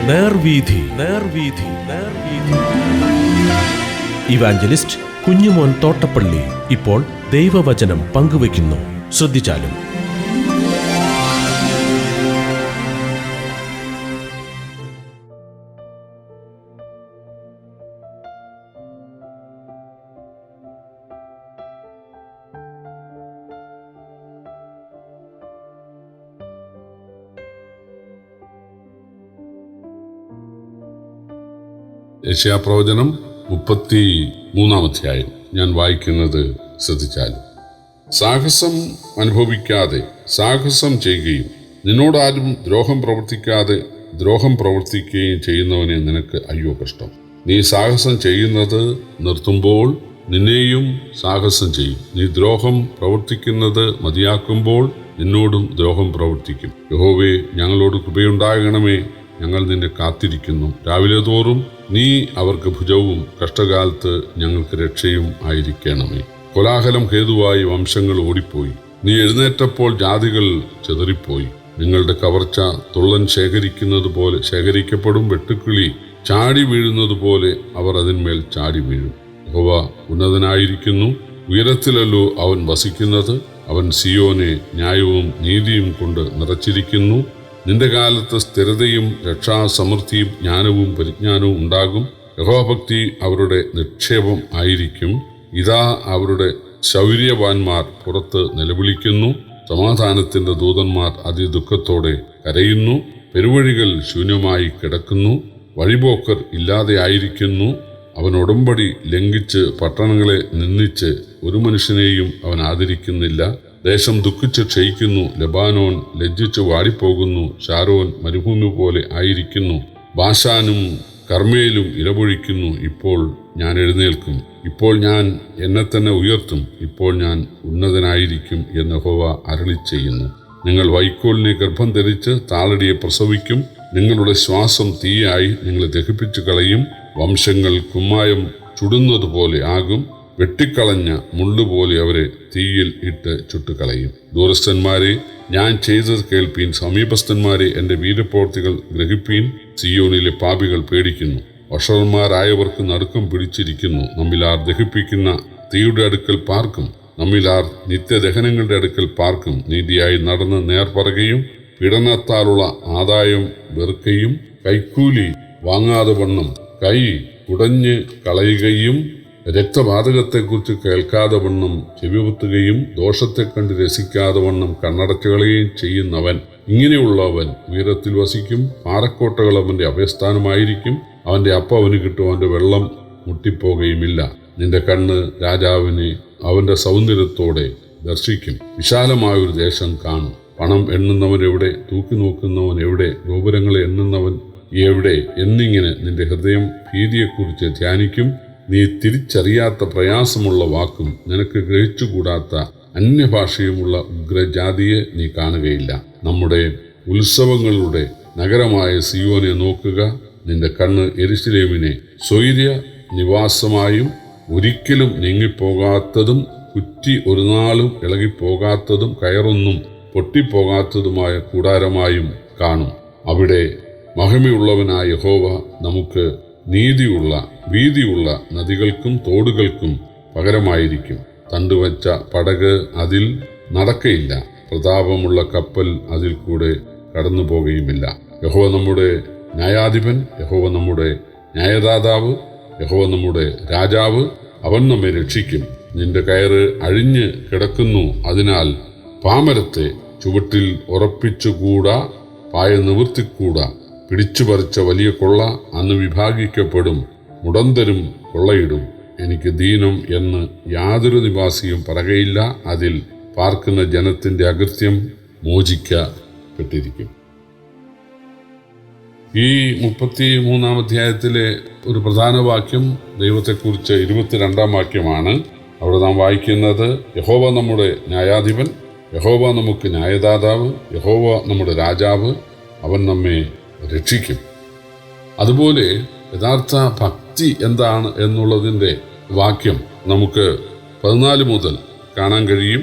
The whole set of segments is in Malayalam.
നേർവീഥി നേർവീഥി നേർവീഥി. ഇവാഞ്ചലിസ്റ്റ് കുഞ്ഞുമോൻ തോട്ടപ്പള്ളി ഇപ്പോൾ ദൈവവചനം പങ്കുവയ്ക്കുന്നു. ശ്രദ്ധിച്ചാലും. യെശയ്യാപ്രവചനം 33-ാം അധ്യായം ഞാൻ വായിക്കുന്നത് ശ്രദ്ധിച്ചാലും. സാഹസം അനുഭവിക്കാതെ സാഹസം ചെയ്യുകയും നിന്നോടാരും ദ്രോഹം പ്രവർത്തിക്കാതെ ദ്രോഹം പ്രവർത്തിക്കുകയും ചെയ്യുന്നവനെ നിനക്ക് അയ്യോ കഷ്ടം. നീ സാഹസം ചെയ്യുന്നത് നിർത്തുമ്പോൾ നിന്നെയും സാഹസം ചെയ്യും. നീ ദ്രോഹം പ്രവർത്തിക്കുന്നത് മതിയാക്കുമ്പോൾ നിന്നോടും ദ്രോഹം പ്രവർത്തിക്കും. യഹോവേ, ഞങ്ങളോട് കൃപയുണ്ടാകണമേ, ഞങ്ങൾ നിന്നെ കാത്തിരിക്കുന്നു. രാവിലെ തോറും നീ അവർക്ക് ഭുജവും കഷ്ടകാലത്ത് ഞങ്ങൾക്ക് രക്ഷയും ആയിരിക്കണമേ. കോലാഹലം ഹേതുവായി വംശങ്ങൾ ഓടിപ്പോയി. നീ എഴുന്നേറ്റപ്പോൾ ജാതികൾ ചെതറിപ്പോയി. നിങ്ങളുടെ കവർച്ച തുള്ളൻ ശേഖരിക്കുന്നത് പോലെ ശേഖരിക്കപ്പെടും. വെട്ടുക്കിളി ചാടി വീഴുന്നത് പോലെ അവർ അതിന്മേൽ ചാടി വീഴും. യഹോവ ഉന്നതനായിരിക്കുന്നു, ഉയരത്തിലല്ലോ അവൻ വസിക്കുന്നത്. അവൻ സിയോനെ ന്യായവും നീതിയും കൊണ്ട് നിറച്ചിരിക്കുന്നു. നിന്റെ കാലത്ത് സ്ഥിരതയും രക്ഷാസമൃദ്ധിയും ജ്ഞാനവും പരിജ്ഞാനവും ഉണ്ടാകും. യഹോഭക്തി അവരുടെ നിക്ഷേപം ആയിരിക്കും. ഇതാ അവരുടെ ശൗര്യവാന്മാർ പുറത്ത് നിലവിളിക്കുന്നു. സമാധാനത്തിന്റെ ദൂതന്മാർ അതിദുഃഖത്തോടെ കരയുന്നു. പെരുവഴികൾ ശൂന്യമായി കിടക്കുന്നു. വഴിപോക്കർ ഇല്ലാതെ ആയിരിക്കുന്നു. അവൻ ഉടമ്പടി ലംഘിച്ച് പട്ടണങ്ങളെ നിന്ദിച്ച് ഒരു മനുഷ്യനെയും അവൻ ആദരിക്കുന്നില്ല. ദേശം ദുഃഖിച്ച് ക്ഷയിക്കുന്നു. ലബാനോൻ ലജ്ജിച്ച് വാടിപ്പോകുന്നു. ഷാരോൻ മരുഭൂമി പോലെ ആയിരിക്കുന്നു. ബാശാനും കർമ്മേലും ഇലപൊഴിക്കുന്നു. ഇപ്പോൾ ഞാൻ എഴുന്നേൽക്കും, ഇപ്പോൾ ഞാൻ എന്നെ തന്നെ ഉയർത്തും, ഇപ്പോൾ ഞാൻ ഉന്നതനായിരിക്കും എന്ന് യഹോവ അരുളിച്ചെയ്യുന്നു. നിങ്ങൾ വൈക്കോലിനെ ഗർഭം ധരിച്ച് താളടിയെ പ്രസവിക്കും. നിങ്ങളുടെ ശ്വാസം തീയായി നിങ്ങളെ ദഹിപ്പിച്ചു കളയും. വംശങ്ങൾ കുമ്മായം ചുടുന്നതുപോലെ ആകും. വെട്ടിക്കളഞ്ഞ മുള്ളുപോലെ അവരെ തീയിൽ ഇട്ട് ചുട്ടുകളയും. ദൂരസ്ഥന്മാരെ, ഞാൻ ചെയ്തത് കേൾപ്പീൻ. സമീപസ്ഥന്മാരെ, എൻ്റെ വീരപ്രവൃത്തികൾ ഗ്രഹിപ്പീൻ. സിയോനിലെ പാപികൾ പേടിക്കുന്നു. വഷളന്മാരായവർക്ക് നടുക്കം പിടിച്ചിരിക്കുന്നു. നമ്മിലാർ ദഹിപ്പിക്കുന്ന തീയുടെ അടുക്കൽ പാർക്കും. നമ്മിലാർ നിത്യദഹനങ്ങളുടെ അടുക്കൽ പാർക്കും. നീതിയായി നടന്ന് നേർ പറയുകയും പീഡനത്താലുള്ള ആദായം വെറുക്കുകയും കൈക്കൂലി വാങ്ങാതെ വണ്ണം കൈ കുടഞ്ഞ് കളയുകയും രക്തപാതകത്തെക്കുറിച്ച് കേൾക്കാതെ വണ്ണം ചെവിപൊത്തുകയും ദോഷത്തെ കണ്ട് രസിക്കാതെ വണ്ണം കണ്ണടച്ചുകളയുകയും ചെയ്യുന്നവൻ, ഇങ്ങനെയുള്ളവൻ ഉയരത്തിൽ വസിക്കും. പാറക്കോട്ടകൾ അവൻ്റെ അഭയസ്ഥാനമായിരിക്കും. അവൻ്റെ അപ്പം അവന് കിട്ടും, അവൻ്റെ വെള്ളം മുട്ടിപ്പോകുകയുമില്ല. നിന്റെ കണ്ണ് രാജാവിനെ അവൻ്റെ സൗന്ദര്യത്തോടെ ദർശിക്കും. വിശാലമായൊരു ദേശം കാണും. പണം എണ്ണുന്നവൻ എവിടെ? തൂക്കി നോക്കുന്നവൻ എവിടെ? ഗോപുരങ്ങളെ എണ്ണുന്നവൻ എവിടെ? എന്നിങ്ങനെ നിന്റെ ഹൃദയം ഭീതിയെക്കുറിച്ച് ധ്യാനിക്കും. നീ തിരിച്ചറിയാത്ത പ്രയാസമുള്ള വാക്കും നിനക്ക് ഗ്രഹിച്ചുകൂടാത്ത അന്യഭാഷയുമുള്ള ഉഗ്രജാതിയെ നീ കാണുകയില്ല. നമ്മുടെ ഉത്സവങ്ങളുടെ നഗരമായ സിയോനെ നോക്കുക. നിന്റെ കണ്ണ് യെരൂശലേമിനെ സ്വൈര്യ നിവാസമായും ഒരിക്കലും നീങ്ങിപ്പോകാത്തതും കുറ്റി ഒരു നാളും ഇളകിപ്പോകാത്തതും കയറൊന്നും പൊട്ടിപ്പോകാത്തതുമായ കൂടാരമായും കാണും. അവിടെ മഹിമയുള്ളവനായ യഹോവ നമുക്ക് നീതിയുള്ള വീതിയുള്ള നദികൾക്കും തോടുകൾക്കും പകരമായിരിക്കും. തണ്ടുവച്ച പടക് അതിൽ നടക്കയില്ല. പ്രതാപമുള്ള കപ്പൽ അതിൽ കൂടെ കടന്നു പോകുകയുമില്ല. യഹോവ നമ്മുടെ ന്യായാധിപൻ, യഹോവ നമ്മുടെ ന്യായദാതാവ്, യഹോവ നമ്മുടെ രാജാവ്. അവൻ നമ്മെ രക്ഷിക്കും. നിന്റെ കയറ് അഴിഞ്ഞ് കിടക്കുന്നു, അതിനാൽ പാമരത്തെ ചുവട്ടിൽ ഉറപ്പിച്ചുകൂടാ, പായ നിവർത്തിക്കൂടാ. പിടിച്ചുപറിച്ച വലിയ കൊള്ള അന്ന് വിഭാഗിക്കപ്പെടും. മുടന്തരും കൊള്ളയിടും. എനിക്ക് ദീനം എന്ന് യാതൊരു നിവാസിയും പറകയില്ല. അതിൽ പാർക്കുന്ന ജനത്തിന്റെ അകൃത്യം മോചിക്കപ്പെട്ടിരിക്കും. ഈ 33-ാം അധ്യായത്തിലെ ഒരു പ്രധാന വാക്യം ദൈവത്തെക്കുറിച്ച് 22-ാം വാക്യമാണ്. അവിടെ നാം വായിക്കുന്നത്, യഹോവ നമ്മുടെ ന്യായാധിപൻ, യഹോവ നമുക്ക് ന്യായദാതാവ്, യഹോവ നമ്മുടെ രാജാവ്, അവൻ നമ്മെ രക്ഷിക്കും. അതുപോലെ യഥാർത്ഥ ഭക്തി എന്താണ് എന്നുള്ളതിൻ്റെ വാക്യം നമുക്ക് 14 മുതൽ കാണാൻ കഴിയും.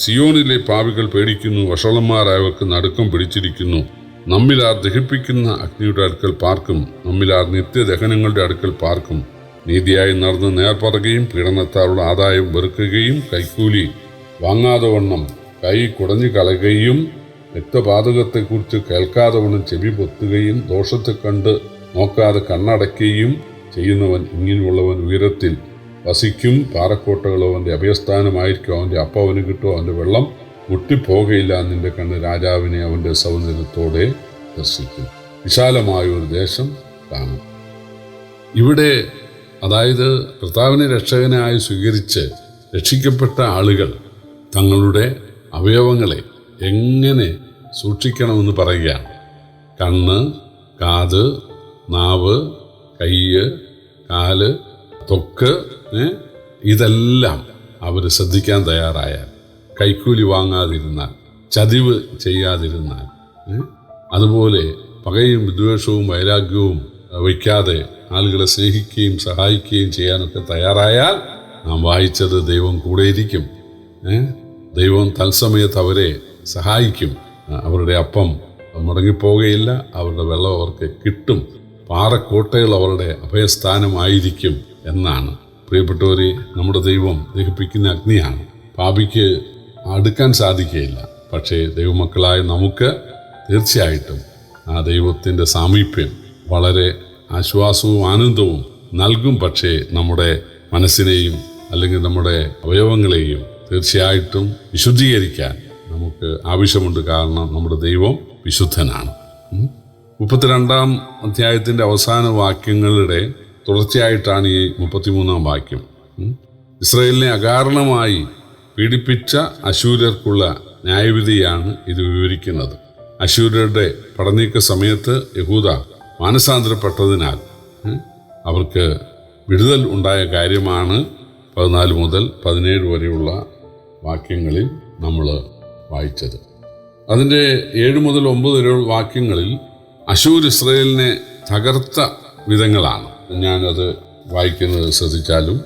സിയോനിലെ പാപികൾ പേടിക്കുന്നു, വഷളന്മാരായവർക്ക് നടുക്കം പിടിച്ചിരിക്കുന്നു. നമ്മിലാർ ദഹിപ്പിക്കുന്ന അഗ്നിയുടെ അടുക്കൽ പാർക്കും, നമ്മിലാർ നിത്യദഹനങ്ങളുടെ അടുക്കൽ പാർക്കും. നീതിയായി നടന്ന് നേർ പറയുകയും പീഡനത്താലുള്ള ആദായം വെറുക്കുകയും കൈക്കൂലി വാങ്ങാതെ വണ്ണം കൈ കുടഞ്ഞു കളയുകയും രക്തപാതകത്തെക്കുറിച്ച് കേൾക്കാതെ വണ്ണം ചെവി പൊത്തുകയും ദോഷത്തെ കണ്ട് നോക്കാതെ കണ്ണടയ്ക്കുകയും ചെയ്യുന്നവൻ ഇങ്ങനെയുള്ളവൻ ഉയരത്തിൽ വസിക്കും. പാറക്കോട്ടകൾ അവൻ്റെ അഭയസ്ഥാനമായിരിക്കും. അവൻ്റെ അപ്പം അവന് കിട്ടും, അവൻ്റെ വെള്ളം മുട്ടിപ്പോകയില്ല. നിന്റെ കണ്ണ് രാജാവിനെ അവൻ്റെ സൗന്ദര്യത്തോടെ ദർശിക്കും. വിശാലമായ ഒരു ദേശം കാണും. ഇവിടെ അതായത് കർത്താവിനെ രക്ഷകനായി സ്വീകരിച്ച് രക്ഷിക്കപ്പെട്ട ആളുകൾ തങ്ങളുടെ അവയവങ്ങളെ എങ്ങനെ സൂക്ഷിക്കണമെന്ന് പറയുകയാണ്. കണ്ണ്, കാത്, നാവ്, കയ്യ്, കാല്, ത്വക്ക്, ഇതെല്ലാം അവർ ശ്രദ്ധിക്കാൻ തയ്യാറായാൽ, കൈക്കൂലി വാങ്ങാതിരുന്നാൽ, ചതിവ് ചെയ്യാതിരുന്നാൽ, അതുപോലെ പകയും വിദ്വേഷവും വൈരാഗ്യവും വയ്ക്കാതെ ആളുകളെ സ്നേഹിക്കുകയും സഹായിക്കുകയും ചെയ്യാനൊക്കെ തയ്യാറായാൽ നാം വായിച്ചത് ദൈവം കൂടെയിരിക്കും. ദൈവം തത്സമയത്ത് അവരെ സഹായിക്കും. അവരുടെ അപ്പം മുടങ്ങിപ്പോകുകയില്ല, അവരുടെ വെള്ളം അവർക്ക് കിട്ടും. പാറക്കോട്ടകൾ അവരുടെ അഭയസ്ഥാനമായിരിക്കും എന്നാണ്. പ്രിയപ്പെട്ടവരെ, നമ്മുടെ ദൈവം ദഹിപ്പിക്കുന്ന അഗ്നിയാണ്. പാപിക്ക് അടുക്കാൻ സാധിക്കുകയില്ല. പക്ഷേ ദൈവമക്കളായ നമുക്ക് തീർച്ചയായിട്ടും ആ ദൈവത്തിൻ്റെ സാമീപ്യം വളരെ ആശ്വാസവും ആനന്ദവും നൽകും. പക്ഷേ നമ്മുടെ മനസ്സിനെയും അല്ലെങ്കിൽ നമ്മുടെ അവയവങ്ങളെയും തീർച്ചയായിട്ടും വിശുദ്ധീകരിക്കാൻ നമുക്ക് ആവശ്യമുണ്ട്. കാരണം നമ്മുടെ ദൈവം വിശുദ്ധനാണ്. 32-ാം അധ്യായത്തിൻ്റെ അവസാന വാക്യങ്ങളുടെ തുടർച്ചയായിട്ടാണ് ഈ 33-ാം വാക്യം. ഇസ്രായേലിനെ അകാരണമായി പീഡിപ്പിച്ച അശൂര്യർക്കുള്ള ന്യായവിധിയാണ് ഇത് വിവരിക്കുന്നത്. അശൂര്യരുടെ പടനീക്ക സമയത്ത് യഹൂദ മാനസാന്തരപ്പെട്ടതിനാൽ അവർക്ക് വിടുതൽ ഉണ്ടായ കാര്യമാണ് 14 മുതൽ 17 വരെയുള്ള വാക്യങ്ങളിൽ നമ്മൾ വായിച്ചത്. അതിൻ്റെ 7 മുതൽ 9 വരെയുള്ള വാക്യങ്ങളിൽ അശൂർ ഇസ്രായേലിനെ തകർത്ത വിധങ്ങളാണ്. ഞാനത് വായിക്കുന്നത് ശ്രദ്ധിച്ചാലും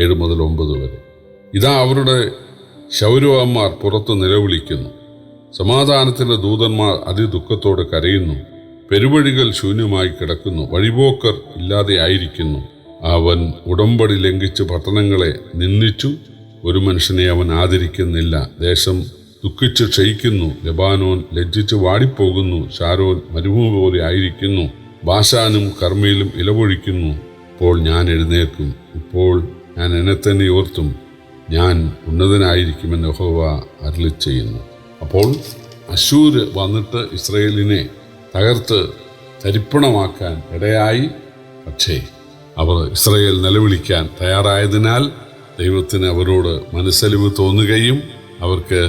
7 മുതൽ 9 വരെ. ഇതാ അവരുടെ ശൗരവന്മാർ പുറത്ത് നിലവിളിക്കുന്നു, സമാധാനത്തിൻ്റെ ദൂതന്മാർ അതിദുഃഖത്തോടെ കരയുന്നു. പെരുവഴികൾ ശൂന്യമായി കിടക്കുന്നു, വഴിപോക്കർ ഇല്ലാതെ ആയിരിക്കുന്നു. അവൻ ഉടമ്പടി ലംഘിച്ച് പട്ടണങ്ങളെ നിന്ദിച്ചു, ഒരു മനുഷ്യനെ അവൻ ആദരിക്കുന്നില്ല. ദേശം ദുഃഖിച്ച് ക്ഷയിക്കുന്നു, ലബാനോൻ ലജ്ജിച്ച് വാടിപ്പോകുന്നു, ഷാരോൻ മരുഭൂമി പോലെ ആയിരിക്കുന്നു, ബാശാനും കർമ്മയിലും ഇലപൊഴിക്കുന്നു. ഇപ്പോൾ ഞാൻ എഴുന്നേൽക്കും, ഇപ്പോൾ ഞാൻ എന്നെ തന്നെ ഓർത്തും, ഞാൻ ഉന്നതനായിരിക്കുമെന്ന് യഹോവ അരുളിച്ചെയ്യുന്നു. അപ്പോൾ അശൂര് വന്നിട്ട് ഇസ്രായേലിനെ തകർത്ത് തരിപ്പണമാക്കാൻ ഇടയായി. പക്ഷേ അവർ ഇസ്രായേൽ നിലവിളിക്കാൻ തയ്യാറായതിനാൽ ദൈവത്തിന് അവരോട് മനസ്സലിവ് തോന്നുകയും അവർക്ക്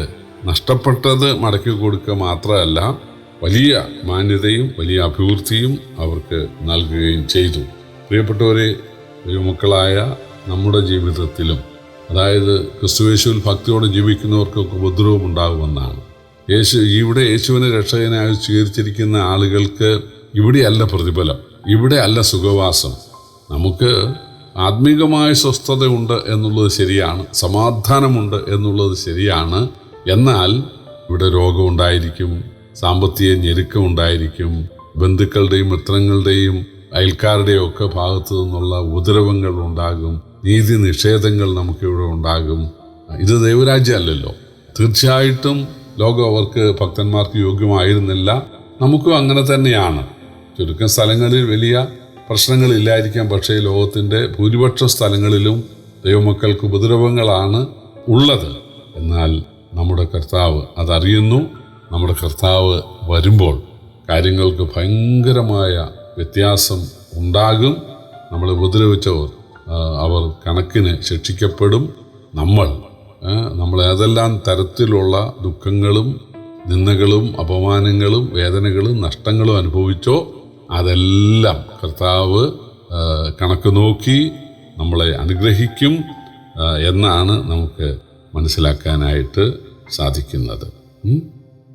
നഷ്ടപ്പെട്ടത് മടക്കി കൊടുക്കുക മാത്രമല്ല വലിയ മാന്യതയും വലിയ അഭിവൃദ്ധിയും അവർക്ക് നൽകുകയും ചെയ്തു. പ്രിയപ്പെട്ടവരെ, ദൈവമക്കളായ നമ്മുടെ ജീവിതത്തിലും അതായത് ക്രിസ്തുയേശുവിൽ ഭക്തിയോടെ ജീവിക്കുന്നവർക്കൊക്കെ ഉപദ്രവം ഉണ്ടാകുമെന്നാണ്. ഇവിടെ യേശുവിനെ രക്ഷകനായി സ്വീകരിച്ചിരിക്കുന്ന ആളുകൾക്ക് ഇവിടെയല്ല പ്രതിഫലം, ഇവിടെ അല്ല സുഖവാസം. നമുക്ക് ആത്മീകമായ സ്വസ്ഥതയുണ്ട് എന്നുള്ളത് ശരിയാണ്, സമാധാനമുണ്ട് എന്നുള്ളത് ശരിയാണ്. എന്നാൽ ഇവിടെ രോഗമുണ്ടായിരിക്കും, സാമ്പത്തിക ഞെരുക്കമുണ്ടായിരിക്കും, ബന്ധുക്കളുടെയും മിത്രങ്ങളുടെയും അയൽക്കാരുടെയും ഒക്കെ ഭാഗത്തു നിന്നുള്ള ഉപദ്രവങ്ങൾ ഉണ്ടാകും, നീതി നിഷേധങ്ങൾ നമുക്കിവിടെ ഉണ്ടാകും. ഇത് ദൈവരാജ്യമല്ലല്ലോ. തീർച്ചയായിട്ടും ലോകം അവർക്ക് ഭക്തന്മാർക്ക് യോഗ്യമായിരുന്നില്ല. നമുക്കും അങ്ങനെ തന്നെയാണ്. ചുരുക്കം സ്ഥലങ്ങളിൽ വലിയ പ്രശ്നങ്ങളില്ലായിരിക്കാം, പക്ഷേ ലോകത്തിൻ്റെ ഭൂരിപക്ഷം സ്ഥലങ്ങളിലും ദൈവമക്കൾക്ക് ഉപദ്രവങ്ങളാണ് ഉള്ളത്. എന്നാൽ നമ്മുടെ കർത്താവ് അതറിയുന്നു. നമ്മുടെ കർത്താവ് വരുമ്പോൾ കാര്യങ്ങൾക്ക് ഭയങ്കരമായ വ്യത്യാസം ഉണ്ടാകും. നമ്മളെ ഉപദ്രവിച്ചവർ അവർ കണക്കിന് ശിക്ഷിക്കപ്പെടും. നമ്മൾ ഏതെല്ലാം തരത്തിലുള്ള ദുഃഖങ്ങളും നിന്ദകളും അപമാനങ്ങളും വേദനകളും നഷ്ടങ്ങളും അനുഭവിച്ചോ അതെല്ലാം കർത്താവ് കണക്ക് നോക്കി നമ്മളെ അനുഗ്രഹിക്കും എന്നാണ് നമുക്ക് മനസ്സിലാക്കാനായിട്ട് സാധിക്കുന്നത്.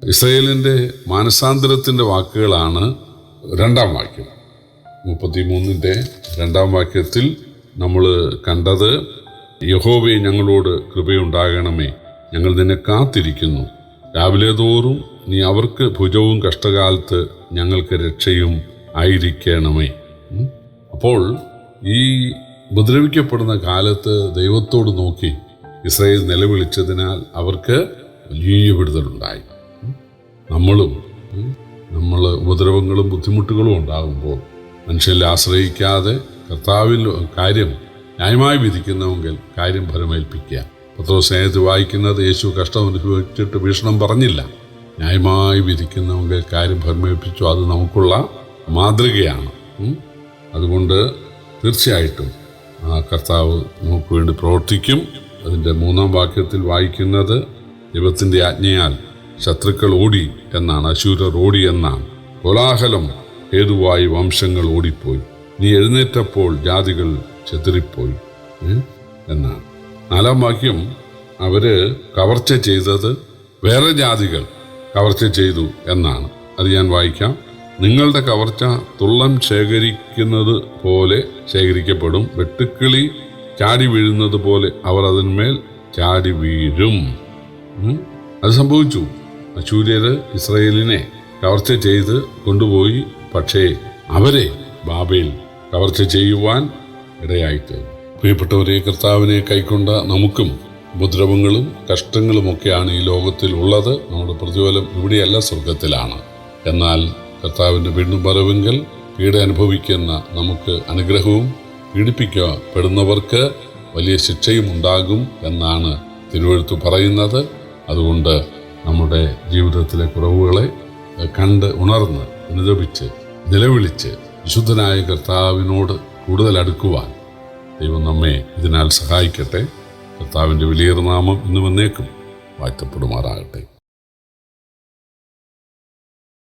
ഇസ്രായേലിൻ്റെ മാനസാന്തരത്തിൻ്റെ വാക്കുകളാണ് 2-ാം വാക്യം. 33-ന്റെ 2-ാം വാക്യത്തിൽ നമ്മൾ കണ്ടത്, യഹോവേ ഞങ്ങളോട് കൃപയുണ്ടാകണമേ, ഞങ്ങൾ നിന്നെ കാത്തിരിക്കുന്നു. രാവിലെ തോറും നീ അവർക്ക് ഭുജവും കഷ്ടകാലത്ത് ഞങ്ങൾക്ക് രക്ഷയും ആയിരിക്കണമേ. അപ്പോൾ ഈ ഉപദ്രവിക്കപ്പെടുന്ന കാലത്ത് ദൈവത്തോട് നോക്കി ഇസ്രായേൽ നിലവിളിച്ചതിനാൽ അവർക്ക് വലിയ വിടുതലുണ്ടായി. നമ്മൾ ഉപദ്രവങ്ങളും ബുദ്ധിമുട്ടുകളും ഉണ്ടാകുമ്പോൾ മനുഷ്യരിൽ ആശ്രയിക്കാതെ കർത്താവിൽ കാര്യം ന്യായമായി വിധിക്കുന്നുവെങ്കിൽ കാര്യം ഫലമേൽപ്പിക്കുക. പത്രോസ്നേഹത്തിൽ വായിക്കുന്നത് യേശു കഷ്ടം അനുഭവിച്ചിട്ട് ഭീഷണം പറഞ്ഞില്ല. ന്യായമായി വിധിക്കുന്നുവെങ്കിൽ കാര്യം ഫലമേൽപ്പിച്ചു. അത് നമുക്കുള്ള മാതൃകയാണ്. അതുകൊണ്ട് തീർച്ചയായിട്ടും കർത്താവ് നമുക്ക് വേണ്ടി പ്രവർത്തിക്കും. അതിൻ്റെ 3-ാം വാക്യത്തിൽ വായിക്കുന്നത് ദൈവത്തിൻ്റെ ആജ്ഞയാൽ ശത്രുക്കൾ ഓടി എന്നാണ്, അശൂരർ ഓടി എന്നാണ്. കോലാഹലം ഹേതുവായി വംശങ്ങൾ ഓടിപ്പോയി, നീ എഴുന്നേറ്റപ്പോൾ ജാതികൾ ചെതറിപ്പോയി എന്നാണ്. 4-ാം വാക്യം അവര് കവർച്ച ചെയ്തത് വേറെ ജാതികൾ കവർച്ച ചെയ്തു എന്നാണ്. അത് ഞാൻ വായിക്കാം. നിങ്ങളുടെ കവർച്ച തുള്ളം ശേഖരിക്കുന്നത് പോലെ ശേഖരിക്കപ്പെടും, വെട്ടുക്കിളി ചാടി വീഴുന്നത് പോലെ അവർ അതിന്മേൽ ചാടി വീഴും. അത് സംഭവിച്ചു. അശൂര്യര് ഇസ്രായേലിനെ കവർച്ച ചെയ്ത് കൊണ്ടുപോയി. പക്ഷേ അവരെ ബാബേൽ കവർച്ച ചെയ്യുവാൻ ഇടയായിത്തീർന്നു. പ്രിയപ്പെട്ടവരെ, കർത്താവിനെ കൈക്കൊണ്ട നമുക്കും ഉപദ്രവങ്ങളും കഷ്ടങ്ങളുമൊക്കെയാണ് ഈ ലോകത്തിൽ ഉള്ളത്. നമ്മുടെ പ്രതിഫലം ഇവിടെയല്ല, സ്വർഗത്തിലാണ്. എന്നാൽ കർത്താവിൻ്റെ വീണ്ടും വരവെങ്കിൽ പീഡ അനുഭവിക്കുന്ന നമുക്ക് അനുഗ്രഹവും പീഡിപ്പിക്കപ്പെടുന്നവർക്ക് വലിയ ശിക്ഷയും ഉണ്ടാകും എന്നാണ് തിരുവെഴുത്ത് പറയുന്നത്. അതുകൊണ്ട് നമ്മുടെ ജീവിതത്തിലെ കുറവുകളെ കണ്ട് ഉണർന്ന് അനുദപിച്ച് നിലവിളിച്ച് വിശുദ്ധനായ കർത്താവിനോട് കൂടുതൽ അടുക്കുവാൻ ദൈവം നമ്മെ ഇതിനാൽ സഹായിക്കട്ടെ. കർത്താവിൻ്റെ വലിയ നാമം ഇന്നും എന്നേക്കും വാഴ്ത്തപ്പെടുമാറാകട്ടെ.